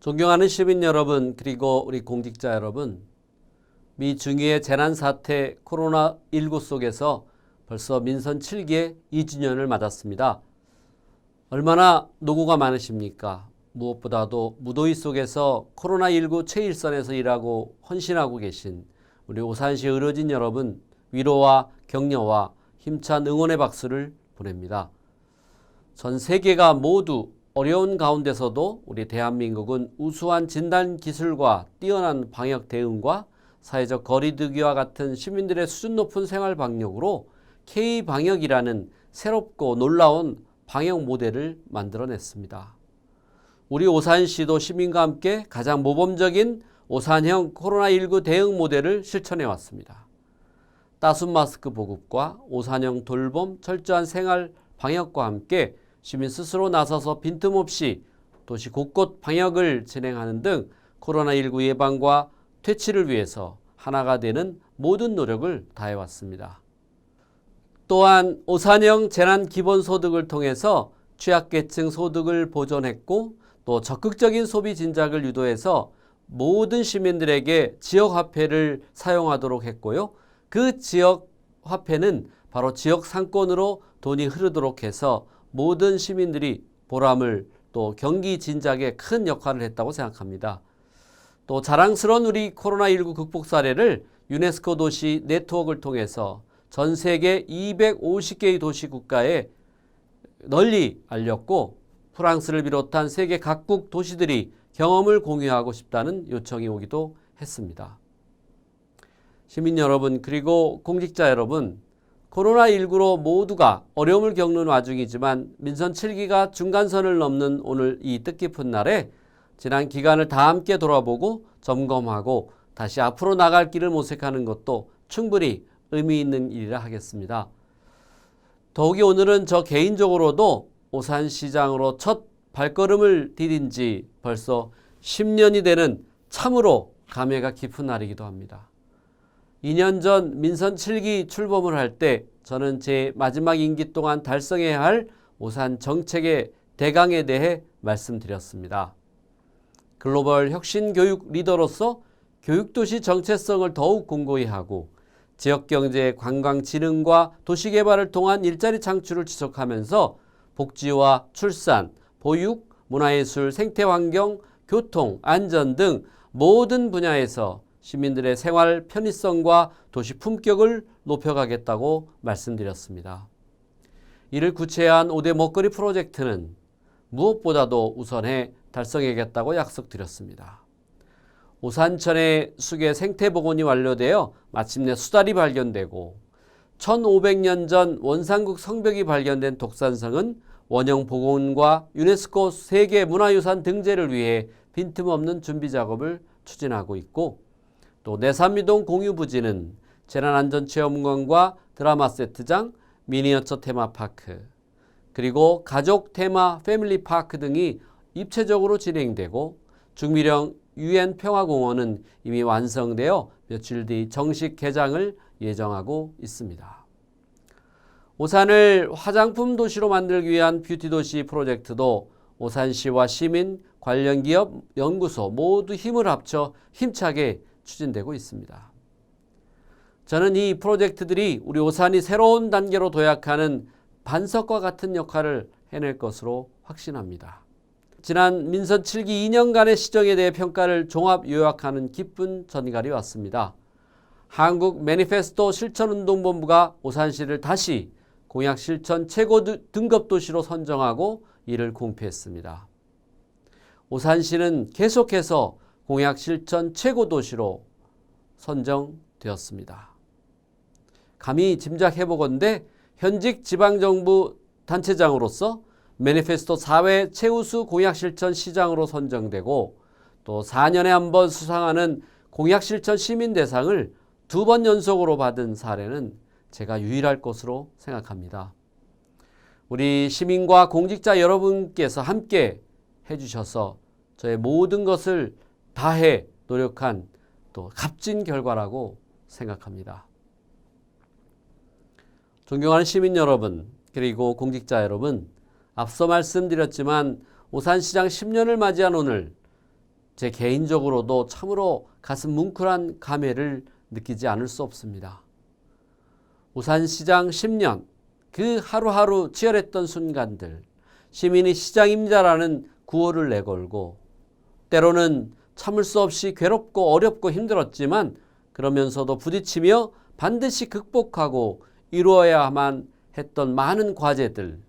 존경하는 시민 여러분, 그리고 우리 공직자 여러분, 미 중유의 재난사태 코로나19 속에서 벌써 민선 7기의 2주년을 맞았습니다. 얼마나 노고가 많으십니까? 무엇보다도 무더위 속에서 코로나19 최일선에서 일하고 헌신하고 계신 우리 오산시 의료진 여러분, 위로와 격려와 힘찬 응원의 박수를 보냅니다. 전 세계가 모두 어려운 가운데서도 우리 대한민국은 우수한 진단 기술과 뛰어난 방역 대응과 사회적 거리두기와 같은 시민들의 수준 높은 생활 방역으로 K-방역이라는 새롭고 놀라운 방역 모델을 만들어냈습니다. 우리 오산시도 시민과 함께 가장 모범적인 오산형 코로나19 대응 모델을 실천해 왔습니다. 따순 마스크 보급과 오산형 돌봄, 철저한 생활 방역과 함께 시민 스스로 나서서 빈틈없이 도시 곳곳 방역을 진행하는 등 코로나19 예방과 퇴치를 위해서 하나가 되는 모든 노력을 다해왔습니다. 또한 오산형 재난기본소득을 통해서 취약계층 소득을 보존했고 또 적극적인 소비 진작을 유도해서 모든 시민들에게 지역화폐를 사용하도록 했고요. 그 지역화폐는 바로 지역상권으로 돈이 흐르도록 해서 모든 시민들이 보람을 또 경기 진작에 큰 역할을 했다고 생각합니다. 또 자랑스러운 우리 코로나19 극복 사례를 유네스코 도시 네트워크를 통해서 전 세계 250개의 도시 국가에 널리 알렸고 프랑스를 비롯한 세계 각국 도시들이 경험을 공유하고 싶다는 요청이 오기도 했습니다. 시민 여러분, 그리고 공직자 여러분, 코로나19로 모두가 어려움을 겪는 와중이지만 민선 7기가 중간선을 넘는 오늘 이 뜻깊은 날에 지난 기간을 다 함께 돌아보고 점검하고 다시 앞으로 나갈 길을 모색하는 것도 충분히 의미 있는 일이라 하겠습니다. 더욱이 오늘은 저 개인적으로도 오산시장으로 첫 발걸음을 디딘 지 벌써 10년이 되는 참으로 감회가 깊은 날이기도 합니다. 2년 전 민선 7기 출범을 할 때 저는 제 마지막 임기 동안 달성해야 할 오산 정책의 대강에 대해 말씀드렸습니다. 글로벌 혁신 교육 리더로서 교육도시 정체성을 더욱 공고히 하고 지역경제, 관광진흥과 도시개발을 통한 일자리 창출을 지속하면서 복지와 출산, 보육, 문화예술, 생태환경, 교통, 안전 등 모든 분야에서 시민들의 생활 편의성과 도시 품격을 높여가겠다고 말씀드렸습니다. 이를 구체화한 5대 먹거리 프로젝트는 무엇보다도 우선해 달성해야겠다고 약속드렸습니다. 오산천의 수계 생태복원이 완료되어 마침내 수달이 발견되고 1500년 전 원산국 성벽이 발견된 독산성은 원형 복원과 유네스코 세계문화유산 등재를 위해 빈틈없는 준비 작업을 추진하고 있고 또 내산미동 공유부지는 재난안전체험관과 드라마 세트장, 미니어처 테마파크, 그리고 가족 테마 패밀리파크 등이 입체적으로 진행되고 중미령 UN 평화공원은 이미 완성되어 며칠 뒤 정식 개장을 예정하고 있습니다. 오산을 화장품 도시로 만들기 위한 뷰티도시 프로젝트도 오산시와 시민, 관련 기업, 연구소 모두 힘을 합쳐 힘차게 추진되고 있습니다. 저는 이 프로젝트들이 우리 오산이 새로운 단계로 도약하는 반석과 같은 역할을 해낼 것으로 확신합니다. 지난 민선 7기 2년간의 시정에 대해 평가를 종합 요약하는 기쁜 전갈이 왔습니다. 한국 매니페스토 실천운동본부가 오산시를 다시 공약 실천 최고 등급 도시로 선정하고 이를 공표했습니다. 오산시는 계속해서 공약 실천 최고 도시로 선정되었습니다. 감히 짐작해보건대 현직 지방정부 단체장으로서 매니페스토 4회 최우수 공약 실천 시장으로 선정되고 또 4년에 한 번 수상하는 공약 실천 시민 대상을 2번 연속으로 받은 사례는 제가 유일할 것으로 생각합니다. 우리 시민과 공직자 여러분께서 함께 해주셔서 저의 모든 것을 다해 노력한 또 값진 결과라고 생각합니다. 존경하는 시민 여러분, 그리고 공직자 여러분, 앞서 말씀드렸지만 오산시장 10년을 맞이한 오늘 제 개인적으로도 참으로 가슴 뭉클한 감회를 느끼지 않을 수 없습니다. 오산시장 10년, 그 하루하루 치열했던 순간들, 시민이 시장임자라는 구호를 내걸고 때로는 참을 수 없이 괴롭고 어렵고 힘들었지만 그러면서도 부딪히며 반드시 극복하고 이루어야만 했던 많은 과제들,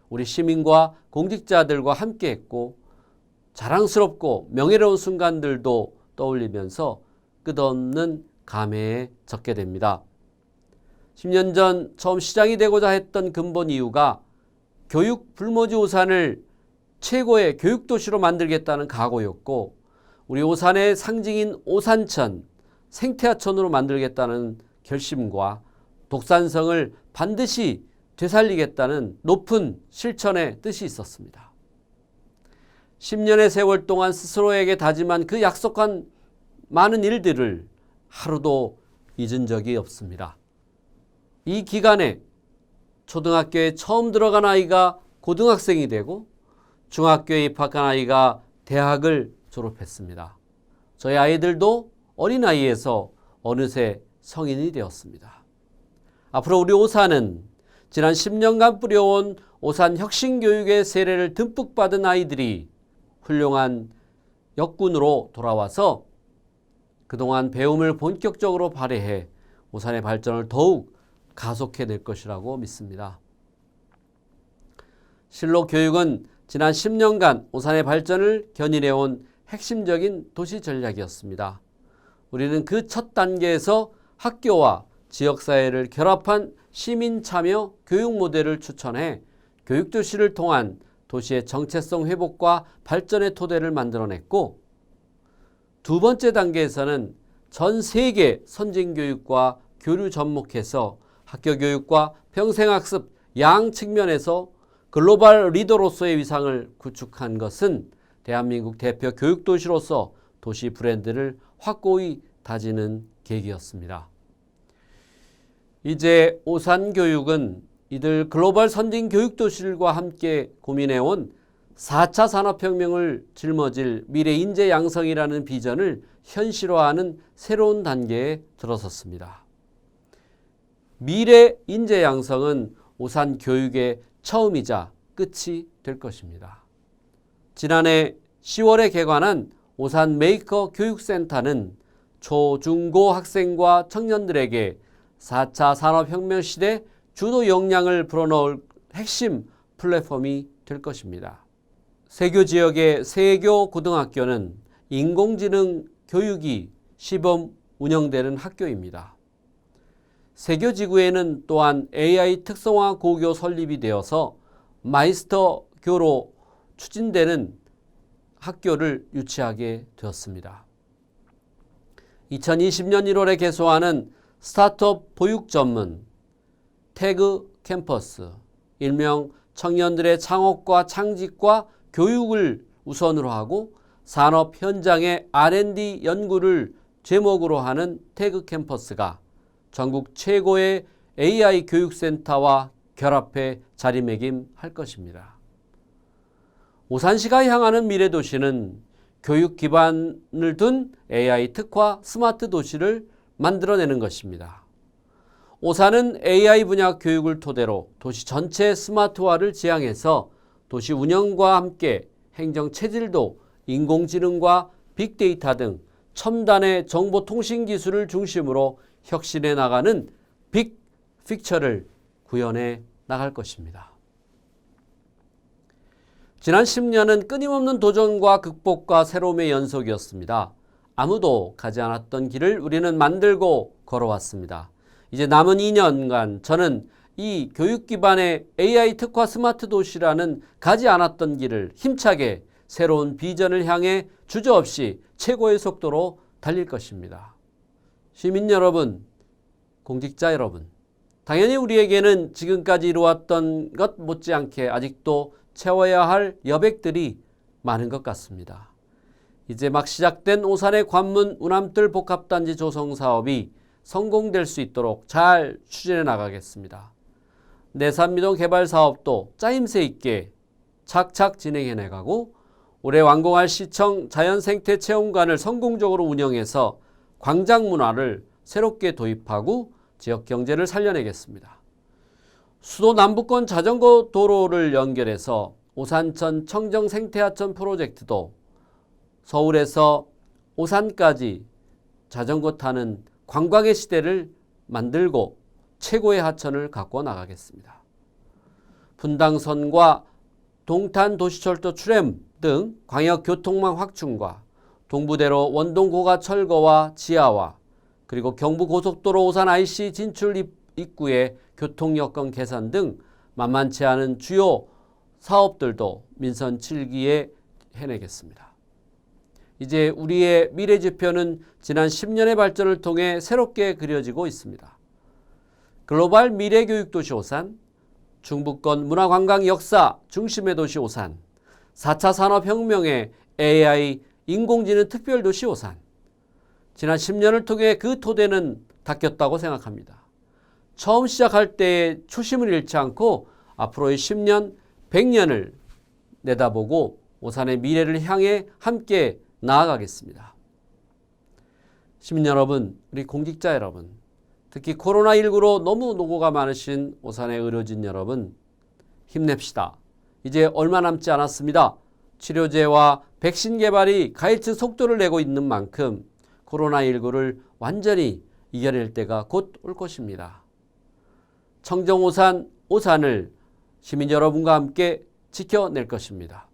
우리 시민과 공직자들과 함께했고 자랑스럽고 명예로운 순간들도 떠올리면서 끝없는 감회에 젖게 됩니다. 10년 전 처음 시장이 되고자 했던 근본 이유가 교육 불모지 오산을 최고의 교육도시로 만들겠다는 각오였고 우리 오산의 상징인 오산천, 생태하천으로 만들겠다는 결심과 독산성을 반드시 되살리겠다는 높은 실천의 뜻이 있었습니다. 10년의 세월 동안 스스로에게 다짐한 그 약속한 많은 일들을 하루도 잊은 적이 없습니다. 이 기간에 초등학교에 처음 들어간 아이가 고등학생이 되고 중학교에 입학한 아이가 대학을 졸업했습니다. 저희 아이들도 어린아이에서 어느새 성인이 되었습니다. 앞으로 우리 오산은 지난 10년간 뿌려온 오산 혁신교육의 세례를 듬뿍 받은 아이들이 훌륭한 역군으로 돌아와서 그동안 배움을 본격적으로 발휘해 오산의 발전을 더욱 가속해낼 것이라고 믿습니다. 실로 교육은 지난 10년간 오산의 발전을 견인해온 핵심적인 도시 전략이었습니다. 우리는 그 첫 단계에서 학교와 지역사회를 결합한 시민 참여 교육 모델을 추천해 교육도시를 통한 도시의 정체성 회복과 발전의 토대를 만들어냈고 두 번째 단계에서는 전 세계 선진교육과 교류 접목해서 학교교육과 평생학습 양 측면에서 글로벌 리더로서의 위상을 구축한 것은 대한민국 대표 교육도시로서 도시 브랜드를 확고히 다지는 계기였습니다. 이제 오산교육은 이들 글로벌 선진 교육도시들과 함께 고민해온 4차 산업혁명을 짊어질 미래 인재 양성이라는 비전을 현실화하는 새로운 단계에 들어섰습니다. 미래 인재 양성은 오산 교육의 처음이자 끝이 될 것입니다. 지난해 10월에 개관한 오산 메이커 교육센터는 초, 중, 고 학생과 청년들에게 4차 산업혁명 시대 주도 역량을 불어넣을 핵심 플랫폼이 될 것입니다. 세교 지역의 세교 고등학교는 인공지능 교육이 시범 운영되는 학교입니다. 세교 지구에는 또한 AI 특성화 고교 설립이 되어서 마이스터교로 추진되는 학교를 유치하게 되었습니다. 2020년 1월에 개소하는 스타트업 보육 전문 태그 캠퍼스, 일명 청년들의 창업과 창직과 교육을 우선으로 하고 산업 현장의 R&D 연구를 제목으로 하는 태그 캠퍼스가 전국 최고의 AI 교육센터와 결합해 자리매김할 것입니다. 오산시가 향하는 미래도시는 교육 기반을 둔 AI 특화 스마트 도시를 만들어내는 것입니다. 오산은 AI 분야 교육을 토대로 도시 전체 스마트화를 지향해서 도시 운영과 함께 행정 체질도 인공지능과 빅데이터 등 첨단의 정보통신 기술을 중심으로 혁신해 나가는 빅픽처를 구현해 나갈 것입니다. 지난 10년은 끊임없는 도전과 극복과 새로움의 연속이었습니다. 아무도 가지 않았던 길을 우리는 만들고 걸어왔습니다. 이제 남은 2년간 저는 이 교육 기반의 AI 특화 스마트 도시라는 가지 않았던 길을 힘차게 새로운 비전을 향해 주저없이 최고의 속도로 달릴 것입니다. 시민 여러분, 공직자 여러분, 당연히 우리에게는 지금까지 이루어왔던 것 못지않게 아직도 채워야 할 여백들이 많은 것 같습니다. 이제 막 시작된 오산의 관문 운암뜰 복합단지 조성 사업이 성공될 수 있도록 잘 추진해 나가겠습니다. 내산미동 개발 사업도 짜임새 있게 착착 진행해 나가고 올해 완공할 시청 자연생태체험관을 성공적으로 운영해서 광장 문화를 새롭게 도입하고 지역 경제를 살려내겠습니다. 수도 남부권 자전거 도로를 연결해서 오산천 청정생태하천 프로젝트도 서울에서 오산까지 자전거 타는 관광의 시대를 만들고 최고의 하천을 갖고 나가겠습니다. 분당선과 동탄도시철도 출램 등 광역교통망 확충과 동부대로 원동고가 철거와 지하화, 그리고 경부고속도로 오산 IC 진출 입구의 교통여건 개선 등 만만치 않은 주요 사업들도 민선 7기에 해내겠습니다. 이제 우리의 미래지표는 지난 10년의 발전을 통해 새롭게 그려지고 있습니다. 글로벌 미래교육도시 오산, 중부권 문화관광 역사 중심의 도시 오산, 4차 산업혁명의 AI 인공지능 특별도시 오산. 지난 10년을 통해 그 토대는 닦였다고 생각합니다. 처음 시작할 때의 초심을 잃지 않고 앞으로의 10년, 100년을 내다보고 오산의 미래를 향해 함께 나아가겠습니다. 시민 여러분, 우리 공직자 여러분, 특히 코로나19로 너무 노고가 많으신 오산의 의료진 여러분, 힘냅시다. 이제 얼마 남지 않았습니다. 치료제와 백신 개발이 가일치 속도를 내고 있는 만큼 코로나19를 완전히 이겨낼 때가 곧 올 것입니다. 청정 오산을 시민 여러분과 함께 지켜낼 것입니다.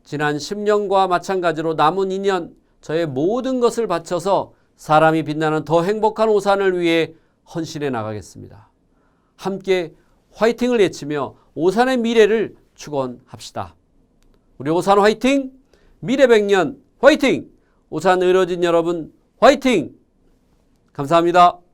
지난 10년과 마찬가지로 남은 2년 저의 모든 것을 바쳐서 사람이 빛나는 더 행복한 오산을 위해 헌신해 나가겠습니다. 함께 화이팅을 외치며 오산의 미래를 축원합시다. 우리 오산 화이팅! 미래 100년 화이팅! 오산 의료진 여러분 화이팅! 감사합니다.